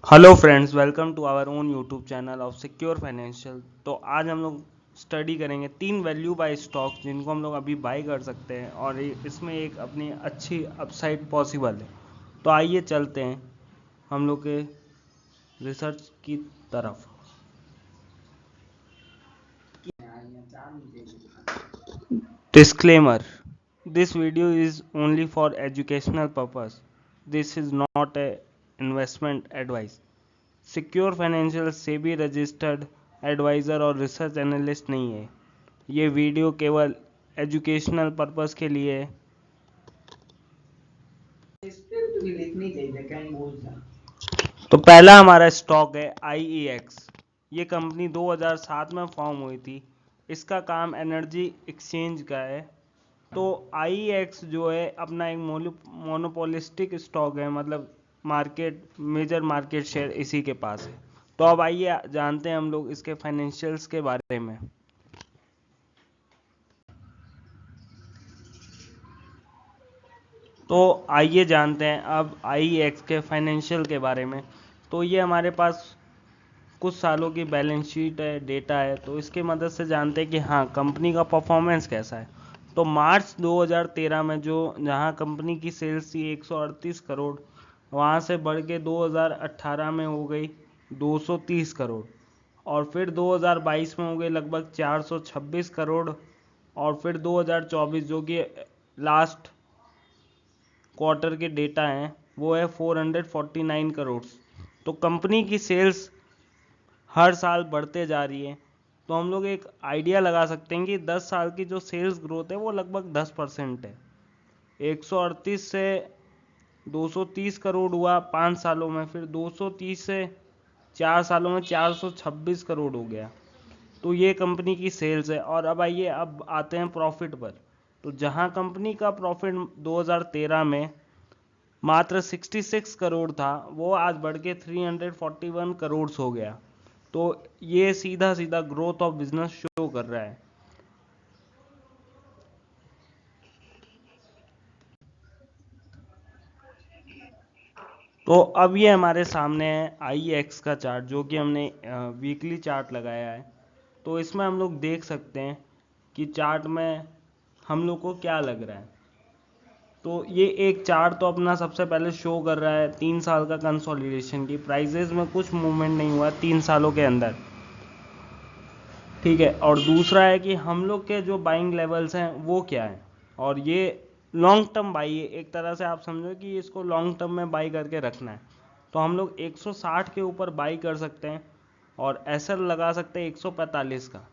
Hello friends, welcome to our own YouTube channel of secure financial. तो आज हम लोग स्टडी करेंगे 3 वैल्यू बाय स्टॉक जिनको हम लोग अभी बाय कर सकते हैं और इसमें एक अपनी अच्छी अपसाइड पॉसिबल है। तो आइए चलते हैं हम लोग के रिसर्च की तरफ। Disclaimer: this video is only for educational purpose. This is not a investment advice. Secure financial SEBI registered adviser और रिसर्च एनालिस्ट नहीं है। ये वीडियो केवल एजुकेशनल पर्पस के लिए है। तो पहला हमारा स्टॉक है IEX। ये कंपनी 2007 में फॉर्म हुई थी। इसका काम एनर्जी एक्सचेंज का है। तो IEX जो है अपना एक मोनोपोलिस्टिक स्टॉक है, मतलब मार्केट मेजर मार्केट शेयर इसी के पास है। तो अब आइए जानते हैं हम लोग इसके फाइनेंशियल्स के बारे में। तो आइए जानते हैं अब IEX के फाइनेंशियल के बारे में। तो ये हमारे पास कुछ सालों की बैलेंस शीट है, डेटा है, तो इसके मदद से जानते हैं कि हाँ कंपनी का परफॉर्मेंस कैसा है। तो मार्च 2013 में जो जहाँ कंपनी की सेल्स थी 138 करोड़, वहाँ से बढ़ के 2018 में हो गई 230 करोड़, और फिर 2022 में हो गई लगभग 426 करोड़, और फिर 2024 जो कि लास्ट क्वार्टर के डेटा हैं वो है 449 करोड़। तो कंपनी की सेल्स हर साल बढ़ते जा रही है। तो हम लोग एक आइडिया लगा सकते हैं कि 10 साल की जो सेल्स ग्रोथ है वो लगभग 10% है। 138 से 230 करोड़ हुआ 5 सालों में, फिर 230 से 4 सालों में 426 करोड़ हो गया। तो ये कंपनी की सेल्स है। और अब आइए अब आते हैं प्रॉफिट पर। तो जहां कंपनी का प्रॉफिट 2013 में मात्र 66 करोड़ था, वो आज बढ़ के 341 करोड़ हो गया। तो ये सीधा सीधा ग्रोथ ऑफ बिजनेस शो कर रहा है। तो अब ये हमारे सामने है IEX का चार्ट, जो कि हमने वीकली चार्ट लगाया है। तो इसमें हम लोग देख सकते हैं कि चार्ट में हम लोग को क्या लग रहा है। तो ये एक चार्ट तो अपना सबसे पहले शो कर रहा है 3 साल का कंसोलिडेशन की प्राइजेस में कुछ मूवमेंट नहीं हुआ 3 सालों के अंदर। ठीक है, और दूसरा है कि हम लोग के जो बाइंग लेवल्स हैं वो क्या है। और ये लॉन्ग टर्म बाई है, एक तरह से आप समझो कि इसको लॉन्ग टर्म में बाई करके रखना है। तो हम लोग 160 के ऊपर बाई कर सकते हैं और एसएल लगा सकते हैं 145 का।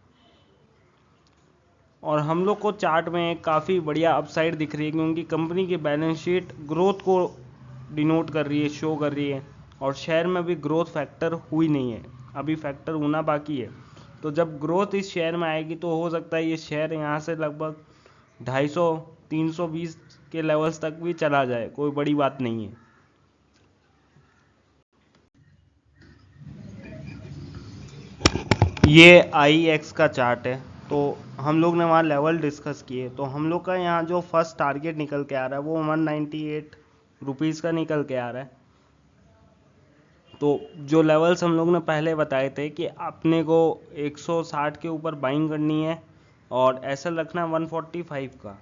और हम लोग को चार्ट में एक काफ़ी बढ़िया अपसाइड दिख रही है, क्योंकि कंपनी की बैलेंस शीट ग्रोथ को डिनोट कर रही है, शो कर रही है। और शेयर में भी ग्रोथ फैक्टर हुई नहीं है, अभी फैक्टर होना बाकी है। तो जब ग्रोथ इस शेयर में आएगी तो हो सकता है ये शेयर यहाँ से लगभग 250 320 के लेवल्स तक भी चला जाए, कोई बड़ी बात नहीं है। ये IEX का चार्ट है। तो हम लोग ने वहाँ लेवल डिस्कस किए। तो हम लोग का यहाँ जो फर्स्ट टारगेट निकल के आ रहा है वो 198 रुपीज़ का निकल के आ रहा है। तो जो लेवल्स हम लोग ने पहले बताए थे कि अपने को 160 के ऊपर बाइंग करनी है और ऐसा रखना 145 का।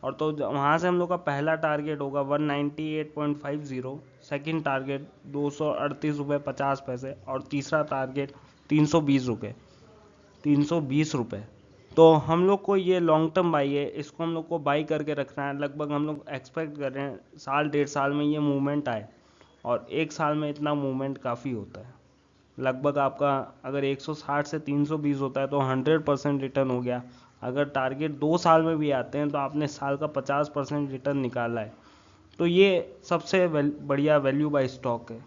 और तो वहाँ से हम लोग का पहला टारगेट होगा 198.50, सेकंड टारगेट 238 रुपये 50 पैसे, और तीसरा टारगेट 320 रुपये 320 रुपये। तो हम लोग को ये लॉन्ग टर्म बाई है, इसको हम लोग को बाई करके रखना है। लगभग हम लोग एक्सपेक्ट कर रहे हैं साल 1.5 साल में ये मूवमेंट आए, और एक साल में इतना मूवमेंट काफ़ी होता है। लगभग आपका अगर 160 से 320 होता है तो 100% रिटर्न हो गया। अगर टारगेट 2 साल में भी आते हैं तो आपने साल का 50% रिटर्न निकाला है। तो ये सबसे बढ़िया वैल्यू बाय स्टॉक है।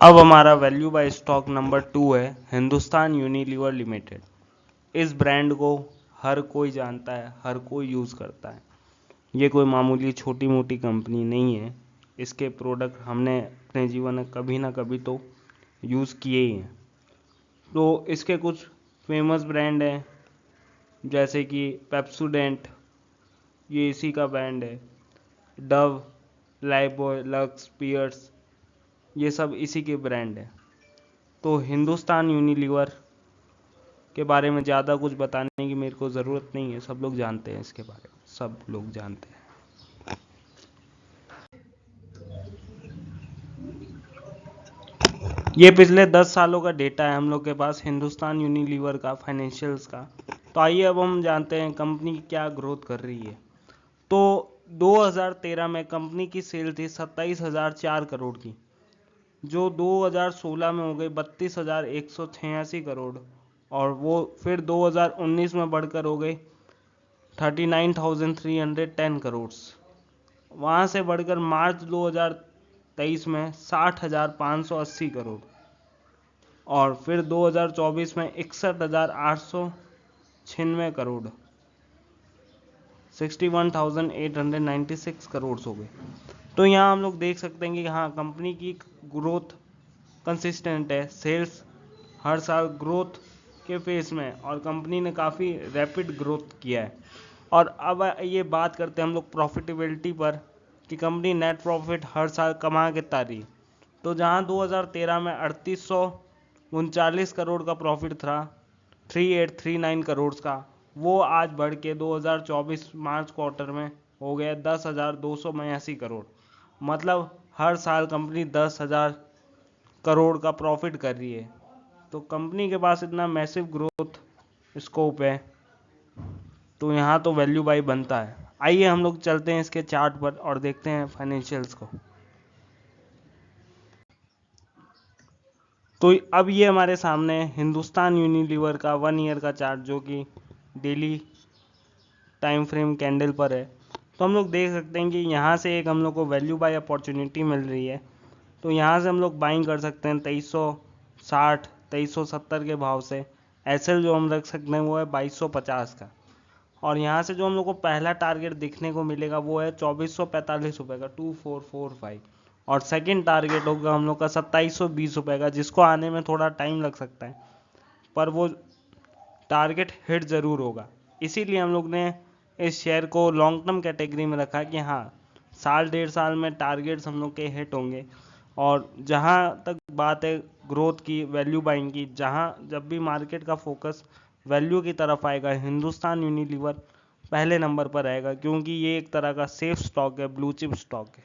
अब हमारा वैल्यू बाय स्टॉक नंबर 2 है हिंदुस्तान यूनिलीवर लिमिटेड। इस ब्रांड को हर कोई जानता है, हर कोई यूज़ करता है। ये कोई मामूली छोटी मोटी कंपनी नहीं है। इसके प्रोडक्ट हमने अपने जीवन में कभी ना कभी तो यूज़ किए ही हैं। तो इसके कुछ फेमस ब्रांड हैं, जैसे कि पेप्सोडेंट, ये इसी का ब्रांड है। डव, लाइफबॉय, लक्स, पियर्स, ये सब इसी के ब्रांड है। तो हिंदुस्तान यूनिलीवर के बारे में ज़्यादा कुछ बताने की मेरे को ज़रूरत नहीं है, सब लोग जानते हैं इसके बारे में, सब लोग जानते हैं। ये पिछले 10 सालों का डेटा है हम लोग के पास हिंदुस्तान यूनिलीवर का, फाइनेंशियल्स का। तो आइए अब हम जानते हैं कंपनी क्या ग्रोथ कर रही है। तो 2013 में कंपनी की सेल थी 27,004 करोड़ की, जो 2016 में हो गई 32,186 करोड़, और वो फिर 2019 में बढ़कर हो गई 39,310 करोड़। वहाँ से बढ़कर मार्च 2023 में 60,580 करोड़, और फिर 2024 में 61,896 करोड़, 61,896 करोड़ हो गए। तो यहाँ हम लोग देख सकते हैं कि हाँ, कंपनी की ग्रोथ कंसिस्टेंट है, सेल्स हर साल ग्रोथ के फेस में, और कंपनी ने काफ़ी रैपिड ग्रोथ किया है। और अब ये बात करते हैं हम लोग प्रॉफिटेबिलिटी पर, कि कंपनी नेट प्रॉफिट हर साल कमा कितना रही। तो जहाँ 2013 में 3839 करोड़ का प्रॉफिट था, 3839 करोड़ का, वो आज बढ़ के 2024 मार्च क्वार्टर में हो गया 10,282 करोड़। मतलब हर साल कंपनी 10,000 करोड़ का प्रॉफिट कर रही है। तो कंपनी के पास इतना मैसिव ग्रोथ स्कोप है, तो यहाँ तो वैल्यू बाई बनता है। आइए हम लोग चलते हैं इसके चार्ट पर और देखते हैं फाइनेंशियल्स को। तो अब ये हमारे सामने हिंदुस्तान यूनिलीवर का 1 ईयर का चार्ट, जो कि डेली टाइम फ्रेम कैंडल पर है। तो हम लोग देख सकते हैं कि यहाँ से एक हम लोग को वैल्यू बाय अपॉर्चुनिटी मिल रही है। तो यहाँ से हम लोग बाइंग कर सकते हैं 2360, 2370 के भाव से। एसएल जो हम रख सकते हैं वो है 2250 का। और यहाँ से जो हम लोग को पहला टारगेट दिखने को मिलेगा वो है 2445 रुपये का, 2445। और सेकंड टारगेट होगा हम लोग का 2720 रुपये का, जिसको आने में थोड़ा टाइम लग सकता है, पर वो टारगेट हिट ज़रूर होगा। इसीलिए हम लोग ने इस शेयर को लॉन्ग टर्म कैटेगरी में रखा कि हाँ, साल 1.5 साल में टारगेट्स हम लोग के हिट होंगे। और जहाँ तक बात है ग्रोथ की, वैल्यू बाइंग की, जहाँ जब भी मार्केट का फोकस वैल्यू की तरफ आएगा, हिंदुस्तान यूनिलीवर पहले नंबर पर आएगा, क्योंकि ये एक तरह का सेफ स्टॉक है, ब्लू चिप स्टॉक है।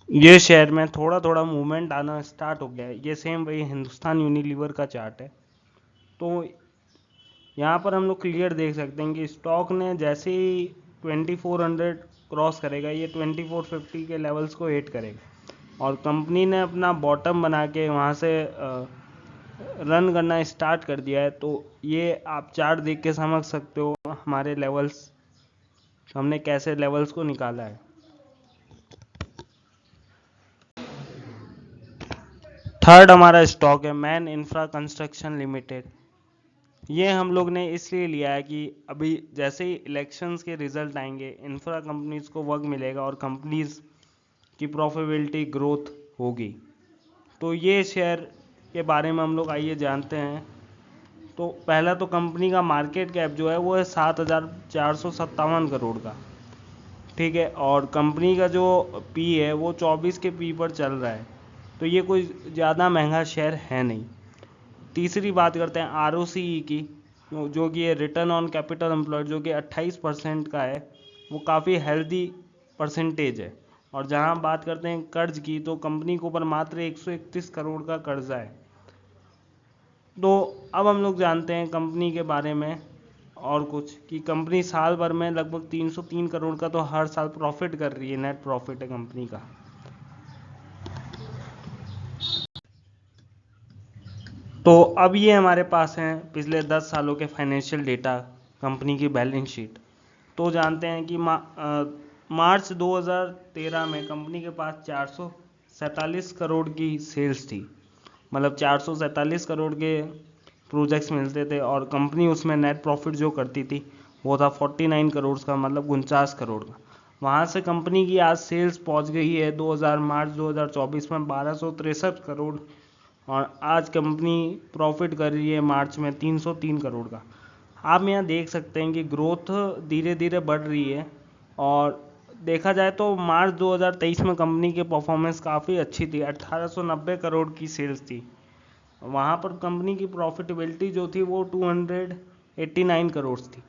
ये शेयर में थोड़ा थोड़ा मूवमेंट आना स्टार्ट हो गया है। ये सेम वही हिंदुस्तान यूनिलीवर का चार्ट है। तो यहाँ पर हम लोग क्लियर देख सकते हैं कि स्टॉक ने जैसे ही 2400 क्रॉस करेगा, ये 2450 के लेवल्स को हिट करेगा, और कंपनी ने अपना बॉटम बना के वहाँ से रन करना स्टार्ट कर दिया है। तो ये आप चार्ट देख के समझ सकते हो हमारे लेवल्स, हमने कैसे लेवल्स को निकाला है। थर्ड हमारा स्टॉक है मैन इंफ्रा कंस्ट्रक्शन लिमिटेड। ये हम लोग ने इसलिए लिया है कि अभी जैसे ही इलेक्शंस के रिजल्ट आएंगे, इंफ्रा कंपनीज को वर्क मिलेगा और कंपनीज की प्रॉफिटेबिलिटी ग्रोथ होगी। तो ये शेयर के बारे में हम लोग आइए जानते हैं। तो पहला तो कंपनी का मार्केट कैप जो है वो है 7,457 करोड़ का, ठीक है। और कंपनी का जो पी है वो 24 के पी पर चल रहा है। तो ये कोई ज़्यादा महंगा शेयर है नहीं। तीसरी बात करते हैं आर की, जो कि ये रिटर्न ऑन कैपिटल एम्प्लॉयड, जो कि 28% का है, वो काफ़ी हेल्दी परसेंटेज है। और जहां बात करते हैं कर्ज की, तो कंपनी के ऊपर मात्र 131 करोड़ का कर्जा है। तो अब हम लोग जानते हैं कंपनी के बारे में और कुछ, कि कंपनी साल भर में लगभग 303 करोड़ का तो हर साल प्रॉफिट कर रही है, नेट प्रॉफिट है कंपनी का। तो अब ये हमारे पास हैं पिछले 10 सालों के फाइनेंशियल डेटा, कंपनी की बैलेंस शीट। तो जानते हैं कि मार्च 2013 में कंपनी के पास 447 करोड़ की सेल्स थी, मतलब 447 करोड़ के प्रोजेक्ट्स मिलते थे, और कंपनी उसमें नेट प्रॉफिट जो करती थी वो था 49 करोड़ का, मतलब 49 करोड़ का। वहाँ से कंपनी की आज सेल्स पहुँच गई है 2000 मार्च 2024 में 1263 करोड़, और आज कंपनी प्रॉफिट कर रही है मार्च में 303 करोड़ का। आप यहाँ देख सकते हैं कि ग्रोथ धीरे धीरे बढ़ रही है, और देखा जाए तो मार्च 2023 में कंपनी की परफॉर्मेंस काफ़ी अच्छी थी, 1890 करोड़ की सेल्स थी। वहाँ पर कंपनी की प्रॉफिटेबिलिटी जो थी वो 289 करोड़ थी।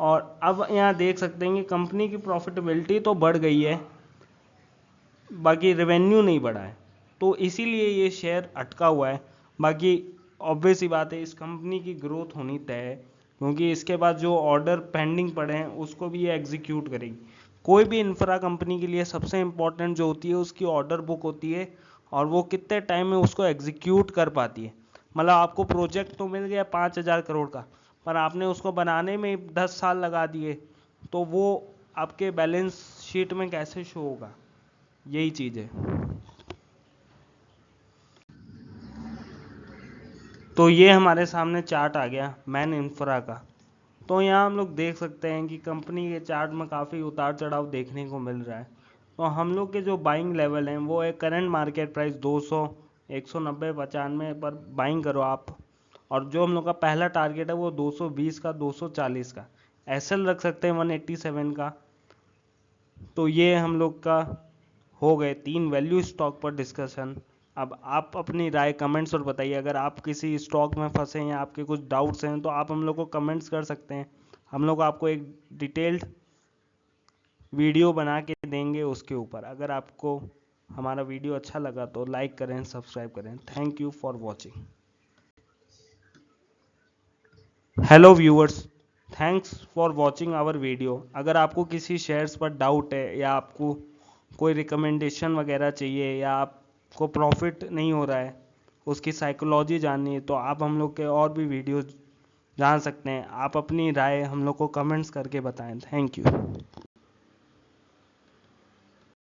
और अब यहाँ देख सकते हैं कि कंपनी की प्रॉफिटेबिलिटी तो बढ़ गई है, बाकी रेवेन्यू नहीं बढ़ा है, तो इसीलिए ये शेयर अटका हुआ है। बाकी ऑब्वियस ही बात है, इस कंपनी की ग्रोथ होनी तय है, क्योंकि इसके बाद जो ऑर्डर पेंडिंग पड़े हैं उसको भी ये एग्जीक्यूट करेगी। कोई भी इंफ्रा कंपनी के लिए सबसे इम्पोर्टेंट जो होती है उसकी ऑर्डर बुक होती है, और वो कितने टाइम में उसको एग्जीक्यूट कर पाती है। मतलब आपको प्रोजेक्ट तो मिल गया 5,000 करोड़ का, पर आपने उसको बनाने में 10 साल लगा दिए, तो वो आपके बैलेंस शीट में कैसे शो होगा, यही चीज़ है। तो ये हमारे सामने चार्ट आ गया मैन इंफ्रा का। तो यहाँ हम लोग देख सकते हैं कि कंपनी के चार्ट में काफ़ी उतार चढ़ाव देखने को मिल रहा है। तो हम लोग के जो बाइंग लेवल हैं वो है करंट मार्केट प्राइस 200, 190, 95 पर बाइंग करो आप। और जो हम लोग का पहला टारगेट है वो 220 का, 240 का। एसएल रख सकते हैं 187 का। तो ये हम लोग का हो गए 3 वैल्यू स्टॉक पर डिस्कशन। अब आप अपनी राय कमेंट्स और बताइए, अगर आप किसी स्टॉक में फंसे हैं या आपके कुछ डाउट्स हैं तो आप हम लोग को कमेंट्स कर सकते हैं। हम लोग आपको एक डिटेल्ड वीडियो बना के देंगे उसके ऊपर। अगर आपको हमारा वीडियो अच्छा लगा तो लाइक करें, सब्सक्राइब करें। Thank you for watching. Hello viewers, thanks for watching our video. अगर आपको किसी शेयर्स पर डाउट है, या आपको कोई रिकमेंडेशन वगैरह चाहिए, या आपको प्रॉफिट नहीं हो रहा है, उसकी साइकोलॉजी जाननी है, तो आप हम लोग के और भी वीडियोस जान सकते हैं। आप अपनी राय हम लोग को कमेंट्स करके बताएं। Thank you.